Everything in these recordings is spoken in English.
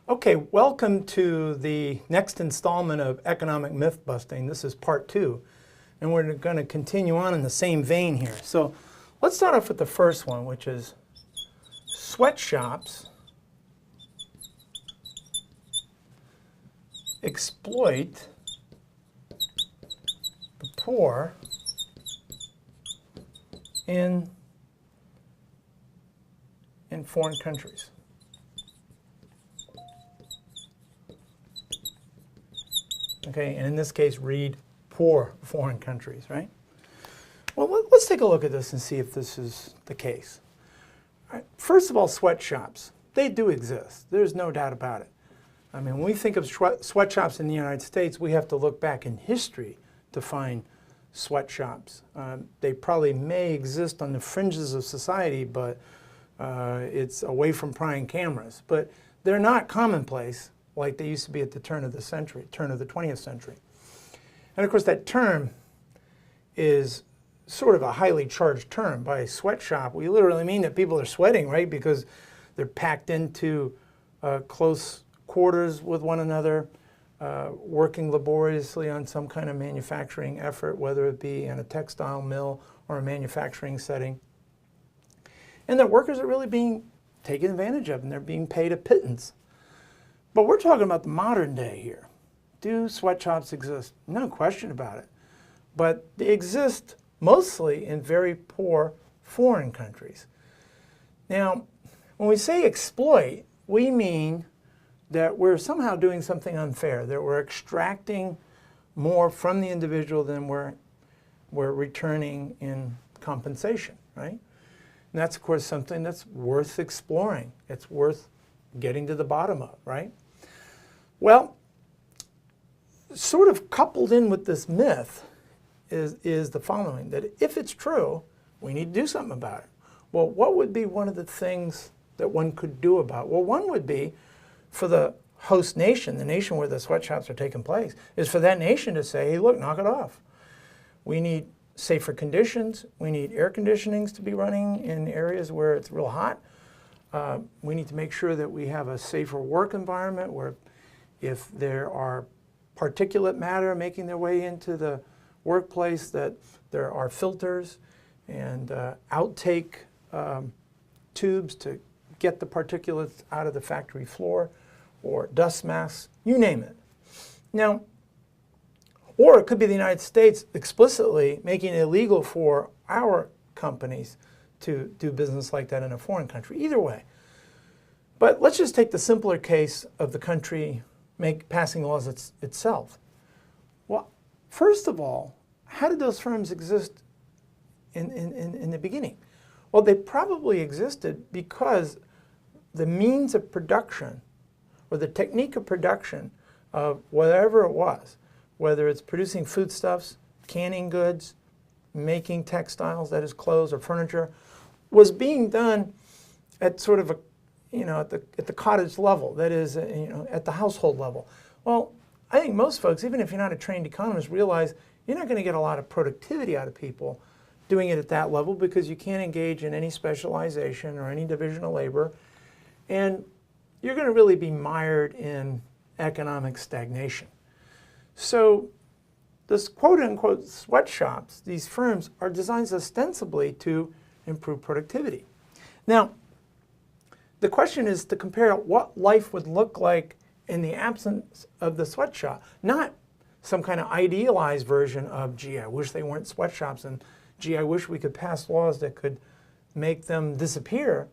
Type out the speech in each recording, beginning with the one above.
Okay, welcome to the next installment of Economic Myth Busting. This is part 2, and we're going to continue on in the same vein here. So let's start off with the first one, which is sweatshops exploit the poor in foreign countries. Okay, and in this case, read poor foreign countries, right? Well, let's take a look at this and see if this is the case. All right. First of all, sweatshops, they do exist. There's no doubt about it. I mean, when we think of sweatshops in the United States, we have to look back in history to find sweatshops. They probably may exist on the fringes of society, but it's away from prying cameras. But they're not commonplace like they used to be at the turn of the 20th century. And of course, that term is sort of a highly charged term. By sweatshop, we literally mean that people are sweating, right? Because they're packed into close quarters with one another, working laboriously on some kind of manufacturing effort, whether it be in a textile mill or a manufacturing setting. And that workers are really being taken advantage of, and they're being paid a pittance. But we're talking about the modern day here. Do sweatshops exist? No question about it. But they exist mostly in very poor foreign countries. Now, when we say exploit, we mean that we're somehow doing something unfair, that we're extracting more from the individual than we're returning in compensation, right? And that's, of course, something that's worth exploring. It's worth getting to the bottom of, right? Well, sort of coupled in with this myth is the following, that if it's true, we need to do something about it. Well, what would be one of the things that one could do about it? Well, one would be for the host nation, the nation where the sweatshops are taking place, is for that nation to say, hey, look, knock it off. We need safer conditions. We need air conditionings to be running in areas where it's real hot. We need to make sure that we have a safer work environment where if there are particulate matter making their way into the workplace, that there are filters and outtake tubes to get the particulates out of the factory floor, or dust masks, you name it. Now, or it could be the United States explicitly making it illegal for our companies to do business like that in a foreign country. Either way. But let's just take the simpler case of the country passing laws itself. Well, first of all, how did those firms exist in the beginning? Well, they probably existed because the means of production, or the technique of production of whatever it was, whether it's producing foodstuffs, canning goods, making textiles, that is clothes or furniture, was being done at sort of a, at the cottage level, that is, at the household level. Well, I think most folks, even if you're not a trained economist, realize you're not going to get a lot of productivity out of people doing it at that level, because you can't engage in any specialization or any division of labor, and you're going to really be mired in economic stagnation. So this quote-unquote sweatshops, these firms, are designed ostensibly to improve productivity. Now, the question is to compare what life would look like in the absence of the sweatshop, not some kind of idealized version of, gee, I wish they weren't sweatshops, and gee, I wish we could pass laws that could make them disappear,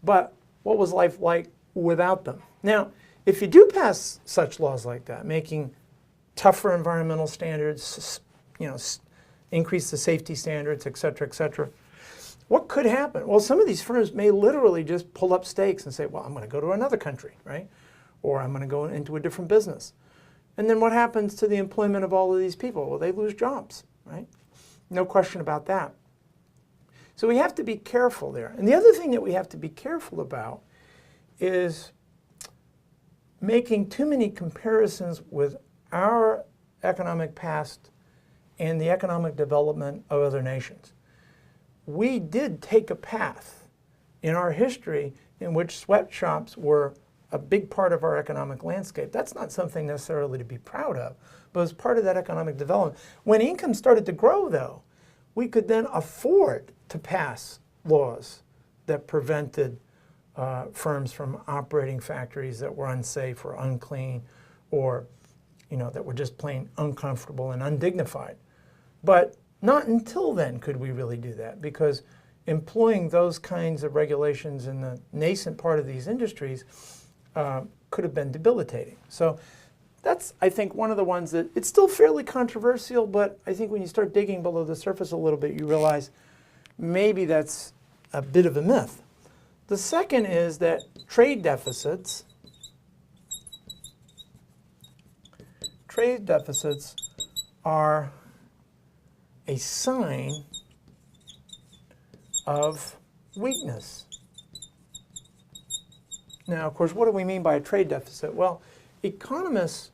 but what was life like without them? Now, if you do pass such laws like that, making tougher environmental standards, increase the safety standards, et cetera, what could happen? Well, some of these firms may literally just pull up stakes and say, well, I'm going to go to another country, right? Or I'm going to go into a different business. And then what happens to the employment of all of these people? Well, they lose jobs, right? No question about that. So we have to be careful there. And the other thing that we have to be careful about is making too many comparisons with our economic past and the economic development of other nations. We did take a path in our history in which sweatshops were a big part of our economic landscape. That's not something necessarily to be proud of, but as part of that economic development. When income started to grow, though, we could then afford to pass laws that prevented firms from operating factories that were unsafe or unclean, or that were just plain uncomfortable and undignified. But not until then could we really do that, because employing those kinds of regulations in the nascent part of these industries could have been debilitating. So that's, I think, one of the ones that it's still fairly controversial, but I think when you start digging below the surface a little bit, you realize maybe that's a bit of a myth. The second is that trade deficits are a sign of weakness. Now, of course, what do we mean by a trade deficit? Well, economists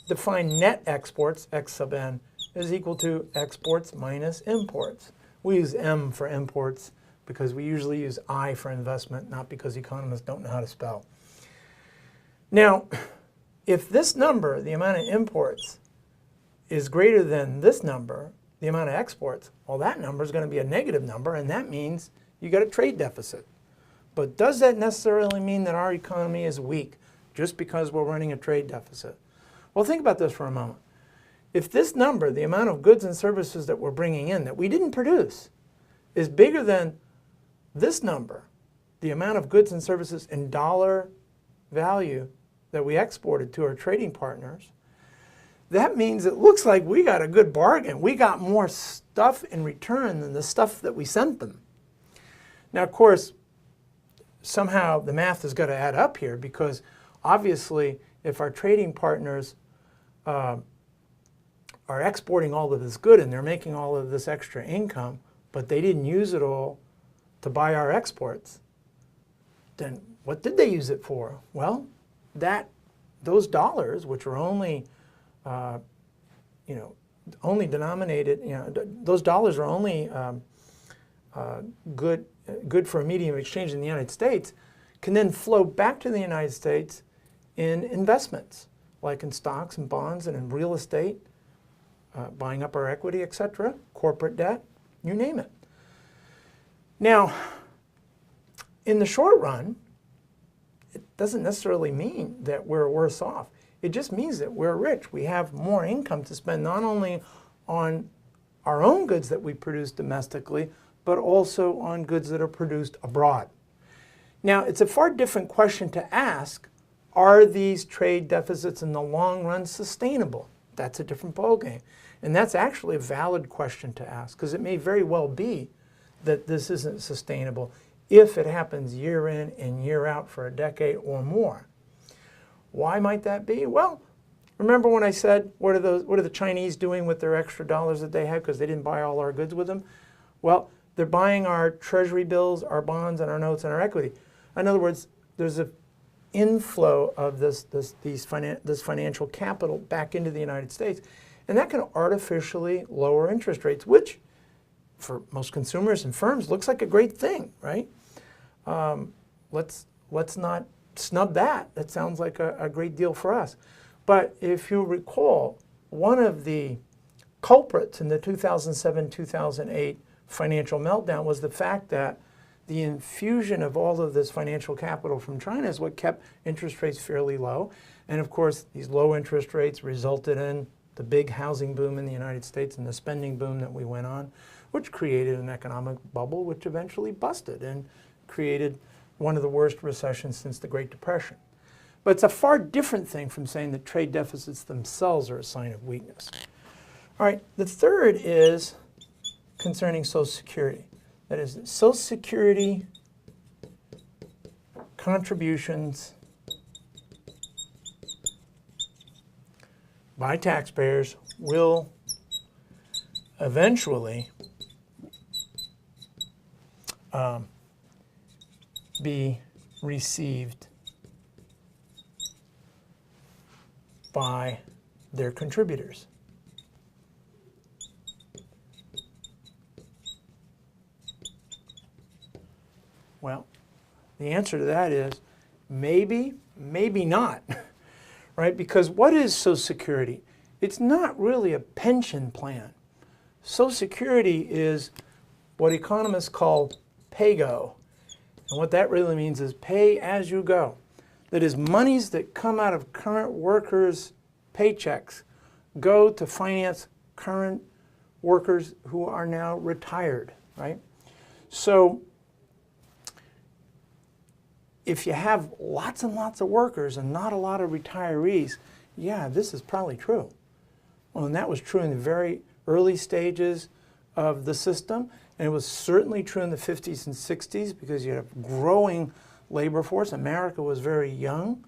define net exports, X sub n, is equal to exports minus imports. We use M for imports because we usually use I for investment, not because economists don't know how to spell. Now, if this number, the amount of imports, is greater than this number, the amount of exports, well, that number is going to be a negative number, and that means you got a trade deficit. But does that necessarily mean that our economy is weak just because we're running a trade deficit? Well, think about this for a moment. If this number, the amount of goods and services that we're bringing in that we didn't produce, is bigger than this number, the amount of goods and services in dollar value that we exported to our trading partners, that means it looks like we got a good bargain. We got more stuff in return than the stuff that we sent them. Now, of course, somehow the math has got to add up here, because obviously if our trading partners are exporting all of this good and they're making all of this extra income, but they didn't use it all to buy our exports, then what did they use it for? Well, those dollars, which are only only denominated, those dollars are only good for a medium of exchange in the United States, can then flow back to the United States in investments, like in stocks and bonds and in real estate, buying up our equity, etc., corporate debt, you name it. Now, in the short run, it doesn't necessarily mean that we're worse off. It just means that we're rich. We have more income to spend not only on our own goods that we produce domestically, but also on goods that are produced abroad. Now, it's a far different question to ask, are these trade deficits in the long run sustainable? That's a different ballgame. And that's actually a valid question to ask, because it may very well be that this isn't sustainable if it happens year in and year out for a decade or more. Why might that be? Well, remember when I said, what are the Chinese doing with their extra dollars that they had because they didn't buy all our goods with them? Well, they're buying our treasury bills, our bonds, and our notes, and our equity. In other words, there's an inflow of this financial capital back into the United States, and that can artificially lower interest rates, which for most consumers and firms looks like a great thing, right? Let's not snub that. That sounds like a great deal for us. But if you recall, one of the culprits in the 2007-2008 financial meltdown was the fact that the infusion of all of this financial capital from China is what kept interest rates fairly low. And of course, these low interest rates resulted in the big housing boom in the United States and the spending boom that we went on, which created an economic bubble which eventually busted and created one of the worst recessions since the Great Depression. But it's a far different thing from saying that trade deficits themselves are a sign of weakness. All right, the third is concerning Social Security. That is, Social Security contributions by taxpayers will eventually be received by their contributors. Well, the answer to that is Maybe, maybe not, right? Because what is Social Security? It's not really a pension plan. Social Security is what economists call pay-go. And what that really means is pay as you go. That is, monies that come out of current workers' paychecks go to finance current workers who are now retired, right? So if you have lots and lots of workers and not a lot of retirees, yeah, this is probably true. Well, and that was true in the very early stages of the system, and it was certainly true in the 50s and 60s because you had a growing labor force. America was very young,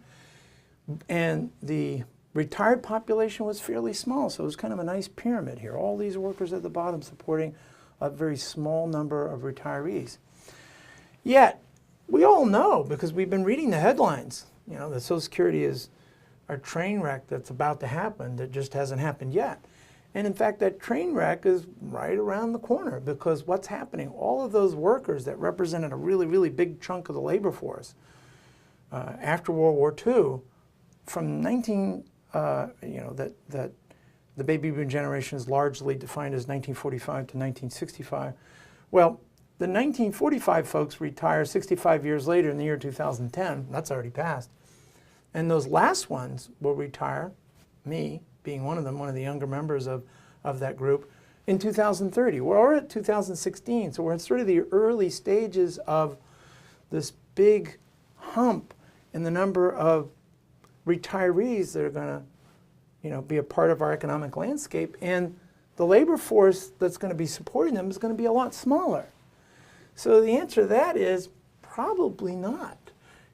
and the retired population was fairly small, so it was kind of a nice pyramid here. All these workers at the bottom supporting a very small number of retirees. Yet, we all know, because we've been reading the headlines, you know, that Social Security is a train wreck that's about to happen that just hasn't happened yet. And in fact, that train wreck is right around the corner, because what's happening, all of those workers that represented a really, really big chunk of the labor force after World War II, from that the baby boom generation is largely defined as 1945 to 1965. Well, the 1945 folks retire 65 years later in the year 2010. That's already passed. And those last ones will retire, me being one of them, one of the younger members of that group, in 2030. We're already at 2016, so we're in sort of the early stages of this big hump in the number of retirees that are going to, you know, be a part of our economic landscape, and the labor force that's going to be supporting them is going to be a lot smaller. So the answer to that is probably not.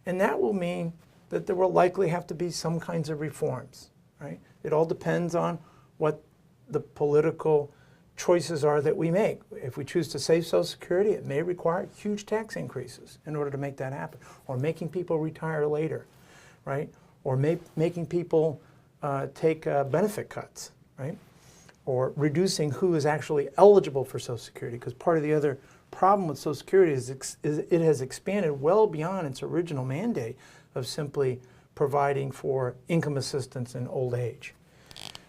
And that will mean that there will likely have to be some kinds of reforms, right? It all depends on what the political choices are that we make. If we choose to save Social Security, it may require huge tax increases in order to make that happen, or making people retire later, right? Or making people take benefit cuts, right? Or reducing who is actually eligible for Social Security, because part of the other problem with Social Security is it has expanded well beyond its original mandate of simply providing for income assistance in old age.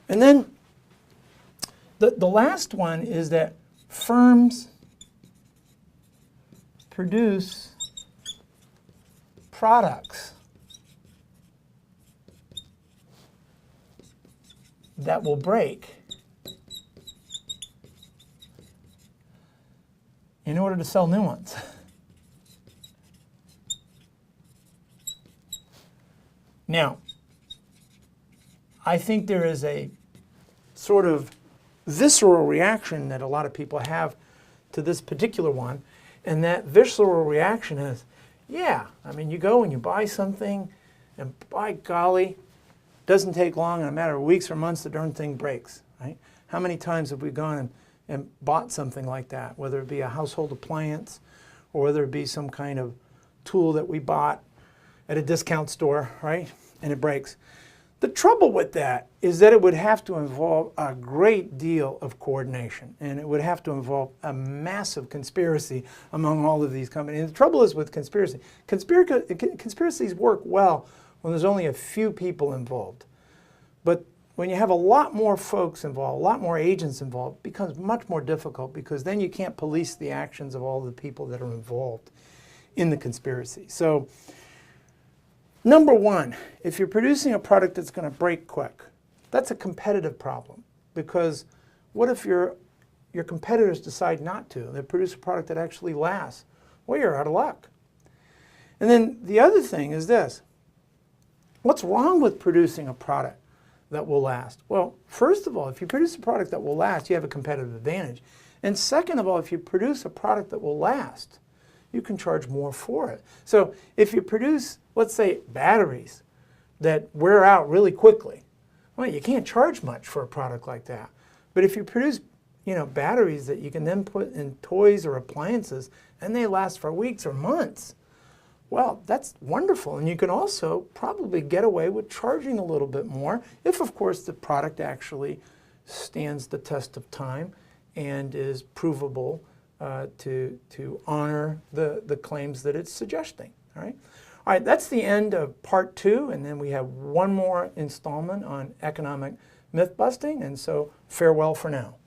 And then the last one is that firms produce products that will break in order to sell new ones. Now, I think there is a sort of visceral reaction that a lot of people have to this particular one, and that visceral reaction is, yeah, I mean, you go and you buy something, and by golly, doesn't take long, in a matter of weeks or months, the darn thing breaks, right? How many times have we gone and bought something like that, whether it be a household appliance or whether it be some kind of tool that we bought at a discount store, right? And it breaks. The trouble with that is that it would have to involve a great deal of coordination, and it would have to involve a massive conspiracy among all of these companies. And the trouble is with conspiracy. Conspiracies work well when there's only a few people involved. But when you have a lot more folks involved, a lot more agents involved, it becomes much more difficult, because then you can't police the actions of all the people that are involved in the conspiracy. So, number one, if you're producing a product that's going to break quick, that's a competitive problem, because what if your competitors decide not to? They produce a product that actually lasts. Well, you're out of luck. And then the other thing is this. What's wrong with producing a product that will last? Well, first of all, if you produce a product that will last, you have a competitive advantage. And second of all, if you produce a product that will last, you can charge more for it. So if you produce, let's say, batteries that wear out really quickly, well, you can't charge much for a product like that. But if you produce, you know, batteries that you can then put in toys or appliances and they last for weeks or months, well, that's wonderful. And you can also probably get away with charging a little bit more if, of course, the product actually stands the test of time and is provable to honor the claims that it's suggesting. All All right, that's the end of part 2, and then we have one more installment on economic myth busting, and so farewell for now.